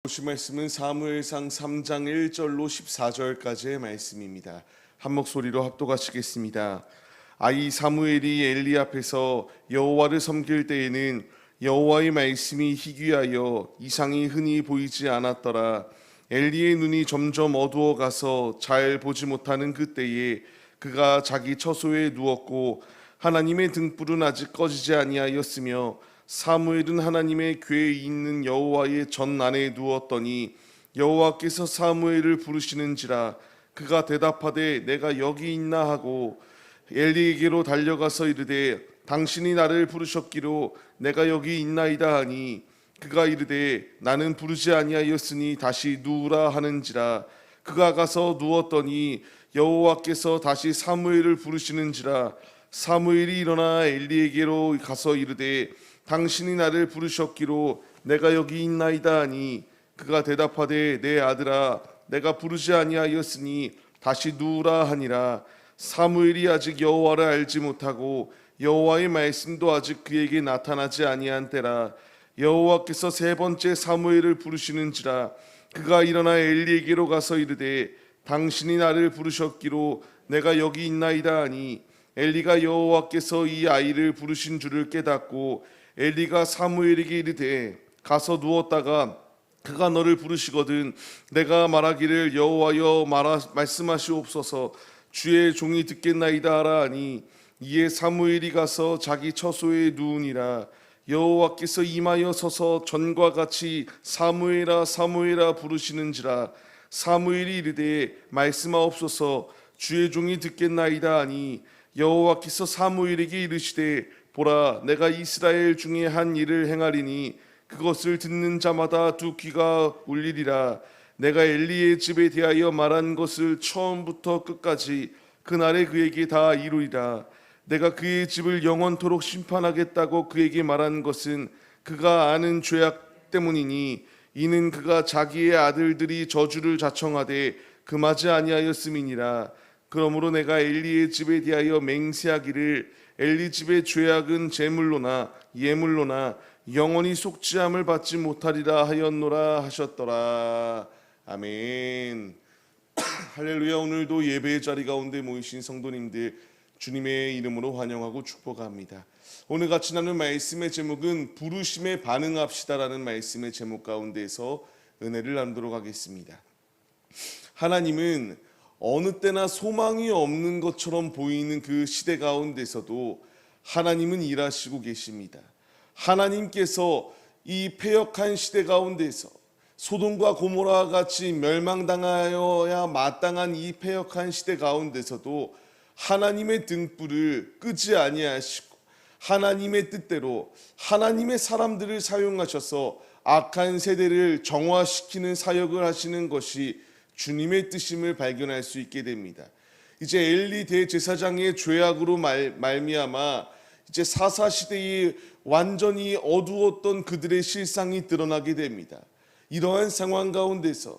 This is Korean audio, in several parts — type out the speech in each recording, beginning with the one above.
보실 말씀은 사무엘상 3장 1절로 14절까지의 말씀입니다. 한 목소리로 합독하시겠습니다. 아이 사무엘이 엘리 앞에서 여호와를 섬길 때에는 여호와의 말씀이 희귀하여 이상이 흔히 보이지 않았더라. 엘리의 눈이 점점 어두워 가서 잘 보지 못하는 그때에 그가 자기 처소에 누웠고 하나님의 등불은 아직 꺼지지 아니하였으며 사무엘은 하나님의 궤에 있는 여호와의 전 안에 누웠더니 여호와께서 사무엘을 부르시는지라. 그가 대답하되 내가 여기 있나 하고 엘리에게로 달려가서 이르되 당신이 나를 부르셨기로 내가 여기 있나이다 하니 그가 이르되 나는 부르지 아니하였으니 다시 누우라 하는지라. 그가 가서 누웠더니 여호와께서 다시 사무엘을 부르시는지라. 사무엘이 일어나 엘리에게로 가서 이르되 당신이 나를 부르셨기로 내가 여기 있나이다 하니 그가 대답하되 내 아들아 내가 부르지 아니하였으니 다시 누우라 하니라. 사무엘이 아직 여호와를 알지 못하고 여호와의 말씀도 아직 그에게 나타나지 아니한 때라. 여호와께서 세 번째 사무엘을 부르시는지라. 그가 일어나 엘리에게로 가서 이르되 당신이 나를 부르셨기로 내가 여기 있나이다 하니 엘리가 여호와께서 이 아이를 부르신 줄을 깨닫고 엘리가 사무엘에게 이르되 가서 누웠다가 그가 너를 부르시거든 내가 말하기를 여호와여 말씀하시옵소서 주의 종이 듣겠나이다 하라 하니 이에 사무엘이 가서 자기 처소에 누우니라. 여호와께서 임하여 서서 전과 같이 사무엘아 사무엘아 부르시는지라. 사무엘이 이르되 말씀하옵소서 주의 종이 듣겠나이다 하니 여호와께서 사무엘에게 이르시되 보라 내가 이스라엘 중에 한 일을 행하리니 그것을 듣는 자마다 두 귀가 울리리라. 내가 엘리의 집에 대하여 말한 것을 처음부터 끝까지 그날에 그에게 다 이루리라. 내가 그의 집을 영원토록 심판하겠다고 그에게 말한 것은 그가 아는 죄악 때문이니 이는 그가 자기의 아들들이 저주를 자청하되 금하지 아니하였음이니라. 그러므로 내가 엘리의 집에 대하여 맹세하기를 엘리 집의 죄악은 제물로나 예물로나 영원히 속죄함을 받지 못하리라 하였노라 하셨더라. 아멘. 할렐루야. 오늘도 예배의 자리 가운데 모이신 성도님들 주님의 이름으로 환영하고 축복합니다. 오늘 같이 나눌 말씀의 제목은 부르심에 반응합시다라는 말씀의 제목 가운데서 은혜를 나누도록 하겠습니다. 하나님은 어느 때나 소망이 없는 것처럼 보이는 그 시대 가운데서도 하나님은 일하시고 계십니다. 하나님께서 이 패역한 시대 가운데서 소돔과 고모라와 같이 멸망당하여야 마땅한 이 패역한 시대 가운데서도 하나님의 등불을 끄지 아니하시고 하나님의 뜻대로 하나님의 사람들을 사용하셔서 악한 세대를 정화시키는 사역을 하시는 것이 주님의 뜻임을 발견할 수 있게 됩니다. 이제 엘리 대제사장의 죄악으로 말미암아 이제 사사 시대에 완전히 어두웠던 그들의 실상이 드러나게 됩니다. 이러한 상황 가운데서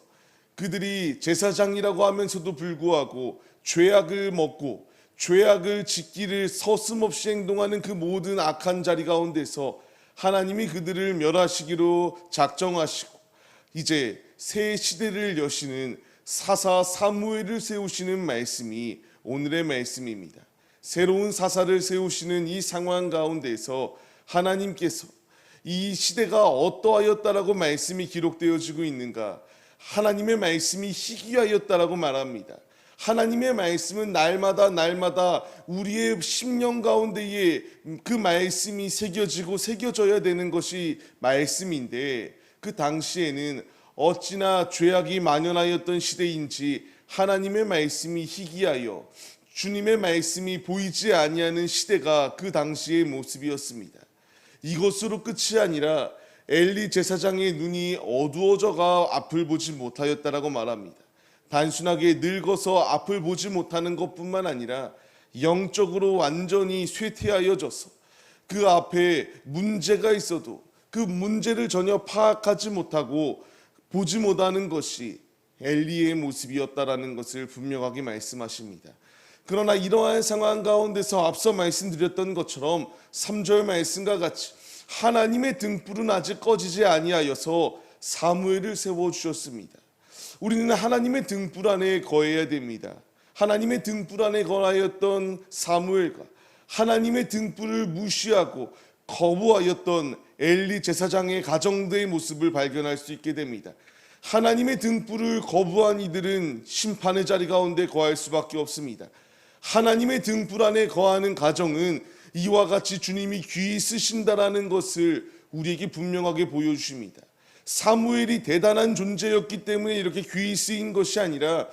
그들이 제사장이라고 하면서도 불구하고 죄악을 먹고 죄악을 짓기를 서슴없이 행동하는 그 모든 악한 자리 가운데서 하나님이 그들을 멸하시기로 작정하시고 이제 새 시대를 여시는 사사 사무엘을 세우시는 말씀이 오늘의 말씀입니다. 새로운 사사를 세우시는 이 상황 가운데서 하나님께서 이 시대가 어떠하였다라고 말씀이 기록되어지고 있는가? 하나님의 말씀이 희귀하였다라고 말합니다. 하나님의 말씀은 날마다 우리의 심령 가운데에 그 말씀이 새겨져야 되는 것이 말씀인데 그 당시에는 어찌나 죄악이 만연하였던 시대인지 하나님의 말씀이 희귀하여 주님의 말씀이 보이지 아니하는 시대가 그 당시의 모습이었습니다. 이것으로 끝이 아니라 엘리 제사장의 눈이 어두워져가 앞을 보지 못하였다라고 말합니다. 단순하게 늙어서 앞을 보지 못하는 것뿐만 아니라 영적으로 완전히 쇠퇴하여져서 그 앞에 문제가 있어도 그 문제를 전혀 파악하지 못하고 보지 못하는 것이 엘리의 모습이었다라는 것을 분명하게 말씀하십니다. 그러나 이러한 상황 가운데서 앞서 말씀드렸던 것처럼 3절 말씀과 같이 하나님의 등불은 아직 꺼지지 아니하여서 사무엘을 세워주셨습니다. 우리는 하나님의 등불 안에 거해야 됩니다. 하나님의 등불 안에 거하였던 사무엘과 하나님의 등불을 무시하고 거부하였던 엘리 제사장의 가정들의 모습을 발견할 수 있게 됩니다. 하나님의 등불을 거부한 이들은 심판의 자리 가운데 거할 수밖에 없습니다. 하나님의 등불 안에 거하는 가정은 이와 같이 주님이 귀히 쓰신다라는 것을 우리에게 분명하게 보여주십니다. 사무엘이 대단한 존재였기 때문에 이렇게 귀히 쓰인 것이 아니라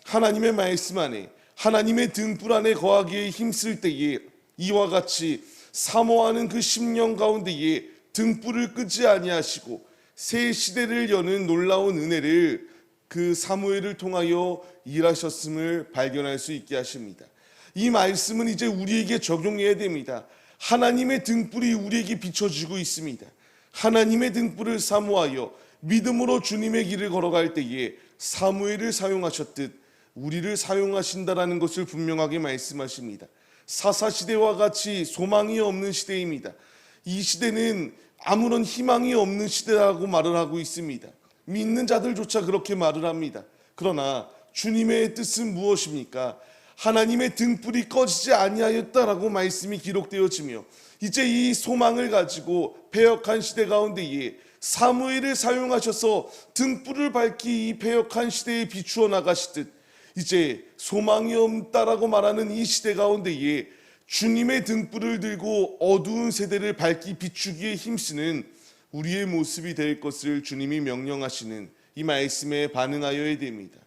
하나님의 말씀 안에 하나님의 등불 안에 거하기에 힘쓸 때에 이와 같이 사모하는 그 심령 가운데에 등불을 끄지 아니하시고 새 시대를 여는 놀라운 은혜를 그 사무엘을 통하여 일하셨음을 발견할 수 있게 하십니다. 이 말씀은 이제 우리에게 적용해야 됩니다. 하나님의 등불이 우리에게 비춰지고 있습니다. 하나님의 등불을 사모하여 믿음으로 주님의 길을 걸어갈 때에 사무엘을 사용하셨듯 우리를 사용하신다라는 것을 분명하게 말씀하십니다. 사사시대와 같이 소망이 없는 시대입니다. 이 시대는 아무런 희망이 없는 시대라고 말을 하고 있습니다. 믿는 자들조차 그렇게 말을 합니다. 그러나 주님의 뜻은 무엇입니까? 하나님의 등불이 꺼지지 아니하였다라고 말씀이 기록되어지며 이제 이 소망을 가지고 패역한 시대 가운데에 사무엘을 사용하셔서 등불을 밝히 이 패역한 시대에 비추어 나가시듯 이제 소망이 없다라고 말하는 이 시대 가운데에 주님의 등불을 들고 어두운 세대를 밝히 비추기에 힘쓰는 우리의 모습이 될 것을 주님이 명령하시는 이 말씀에 반응하여야 됩니다.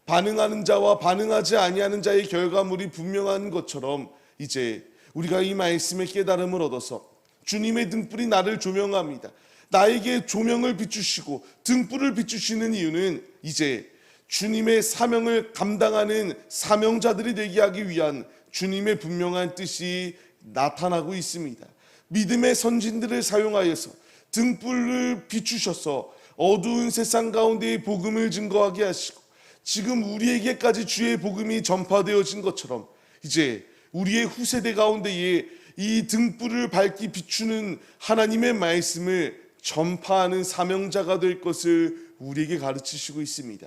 반응하는 자와 반응하지 아니하는 자의 결과물이 분명한 것처럼 이제 우리가 이 말씀의 깨달음을 얻어서 주님의 등불이 나를 조명합니다. 나에게 조명을 비추시고 등불을 비추시는 이유는 이제 주님의 사명을 감당하는 사명자들이 되게 하기 위한 주님의 분명한 뜻이 나타나고 있습니다. 믿음의 선진들을 사용하여서 등불을 비추셔서 어두운 세상 가운데의 복음을 증거하게 하시고 지금 우리에게까지 주의 복음이 전파되어진 것처럼 이제 우리의 후세대 가운데에 이 등불을 밝히 비추는 하나님의 말씀을 전파하는 사명자가 될 것을 우리에게 가르치시고 있습니다.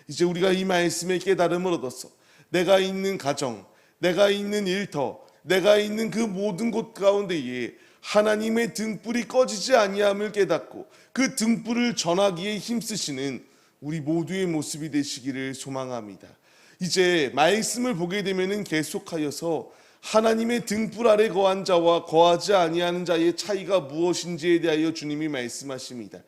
이제 우리가 이 말씀의 깨달음을 얻어서 내가 있는 가정, 내가 있는 일터, 내가 있는 그 모든 곳 가운데에 하나님의 등불이 꺼지지 아니함을 깨닫고 그 등불을 전하기에 힘쓰시는 우리 모두의 모습이 되시기를 소망합니다. 이제 말씀을 보게 되면은 계속하여서 하나님의 등불 아래 거한 자와 거하지 아니하는 자의 차이가 무엇인지에 대하여 주님이 말씀하십니다.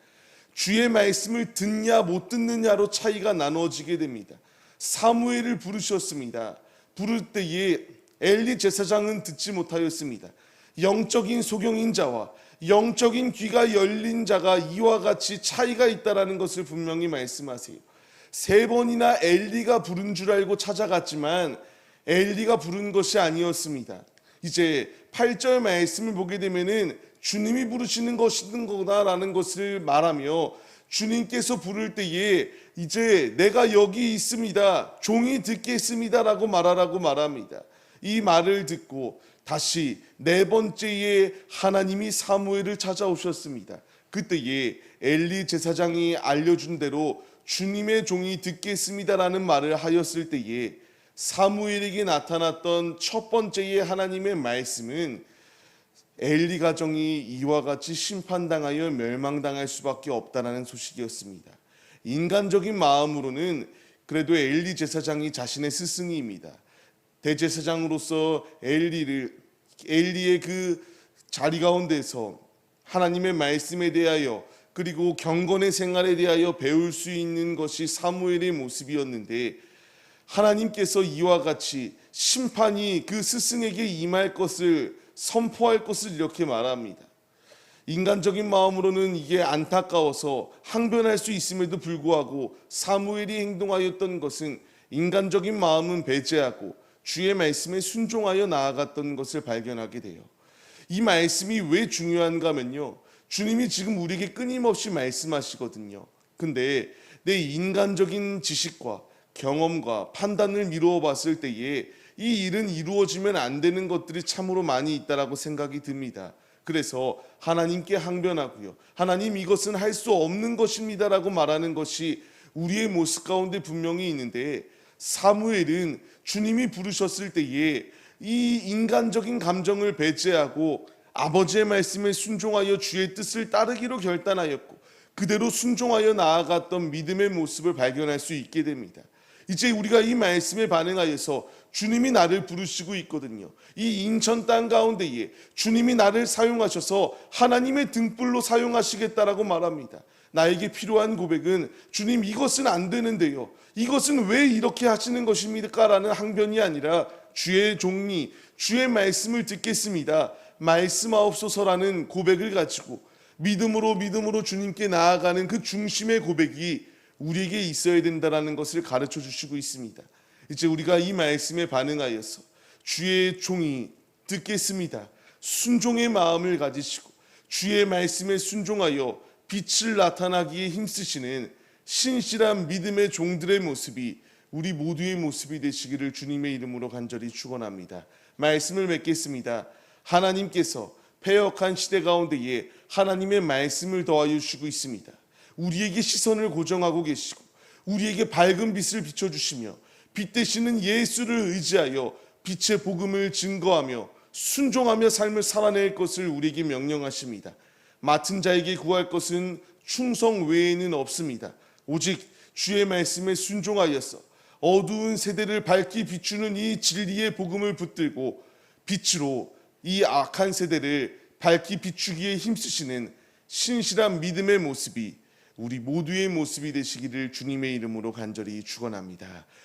주의 말씀을 듣냐 못 듣느냐로 차이가 나눠지게 됩니다. 사무엘을 부르셨습니다. 부를 때에 엘리 제사장은 듣지 못하였습니다. 영적인 소경인 자와 영적인 귀가 열린 자가 이와 같이 차이가 있다라는 것을 분명히 말씀하세요. 3번이나 엘리가 부른 줄 알고 찾아갔지만 엘리가 부른 것이 아니었습니다. 이제 8절 말씀을 보게 되면은 주님이 부르시는 것인 거다라는 것을 말하며 주님께서 부를 때에 이제 내가 여기 있습니다. 종이 듣겠습니다라고 말하라고 말합니다. 이 말을 듣고 다시 4번째에 하나님이 사무엘을 찾아오셨습니다. 그때에 엘리 제사장이 알려준 대로 주님의 종이 듣겠습니다라는 말을 하였을 때에 사무엘에게 나타났던 첫 번째의 하나님의 말씀은 엘리 가정이 이와 같이 심판당하여 멸망당할 수밖에 없다는 소식이었습니다. 인간적인 마음으로는 그래도 엘리 제사장이 자신의 스승입니다. 대제사장으로서 엘리의 그 자리 가운데서 하나님의 말씀에 대하여 그리고 경건의 생활에 대하여 배울 수 있는 것이 사무엘의 모습이었는데 하나님께서 이와 같이 심판이 그 스승에게 임할 것을 선포할 것을 이렇게 말합니다. 인간적인 마음으로는 이게 안타까워서 항변할 수 있음에도 불구하고 사무엘이 행동하였던 것은 인간적인 마음은 배제하고 주의 말씀에 순종하여 나아갔던 것을 발견하게 돼요. 이 말씀이 왜 중요한가 하면요, 주님이 지금 우리에게 끊임없이 말씀하시거든요. 근데 내 인간적인 지식과 경험과 판단을 미루어 봤을 때에 이 일은 이루어지면 안 되는 것들이 참으로 많이 있다라고 생각이 듭니다. 그래서 하나님께 항변하고요. 하나님, 이것은 할 수 없는 것입니다라고 말하는 것이 우리의 모습 가운데 분명히 있는데, 사무엘은 주님이 부르셨을 때에 이 인간적인 감정을 배제하고 아버지의 말씀에 순종하여 주의 뜻을 따르기로 결단하였고, 그대로 순종하여 나아갔던 믿음의 모습을 발견할 수 있게 됩니다. 이제 우리가 이 말씀에 반응하여서 주님이 나를 부르시고 있거든요. 이 인천 땅 가운데에 주님이 나를 사용하셔서 하나님의 등불로 사용하시겠다라고 말합니다. 나에게 필요한 고백은, 주님, 이것은 안 되는데요, 이것은 왜 이렇게 하시는 것입니까? 라는 항변이 아니라, 주의 종이 주의 말씀을 듣겠습니다, 말씀하옵소서라는 고백을 가지고 믿음으로 주님께 나아가는 그 중심의 고백이 우리에게 있어야 된다는 것을 가르쳐 주시고 있습니다. 이제 우리가 이 말씀에 반응하여서 주의 종이 듣겠습니다, 순종의 마음을 가지시고 주의 말씀에 순종하여 빛을 나타나기에 힘쓰시는 신실한 믿음의 종들의 모습이 우리 모두의 모습이 되시기를 주님의 이름으로 간절히 축원합니다. 말씀을 맺겠습니다. 하나님께서 패역한 시대 가운데에 하나님의 말씀을 더하여 주시고 있습니다. 우리에게 시선을 고정하고 계시고 우리에게 밝은 빛을 비춰주시며 빛 되시는 예수를 의지하여 빛의 복음을 증거하며 순종하며 삶을 살아낼 것을 우리에게 명령하십니다. 맡은 자에게 구할 것은 충성 외에는 없습니다. 오직 주의 말씀에 순종하여서 어두운 세대를 밝히 비추는 이 진리의 복음을 붙들고 빛으로 이 악한 세대를 밝히 비추기에 힘쓰시는 신실한 믿음의 모습이 우리 모두의 모습이 되시기를 주님의 이름으로 간절히 축원합니다.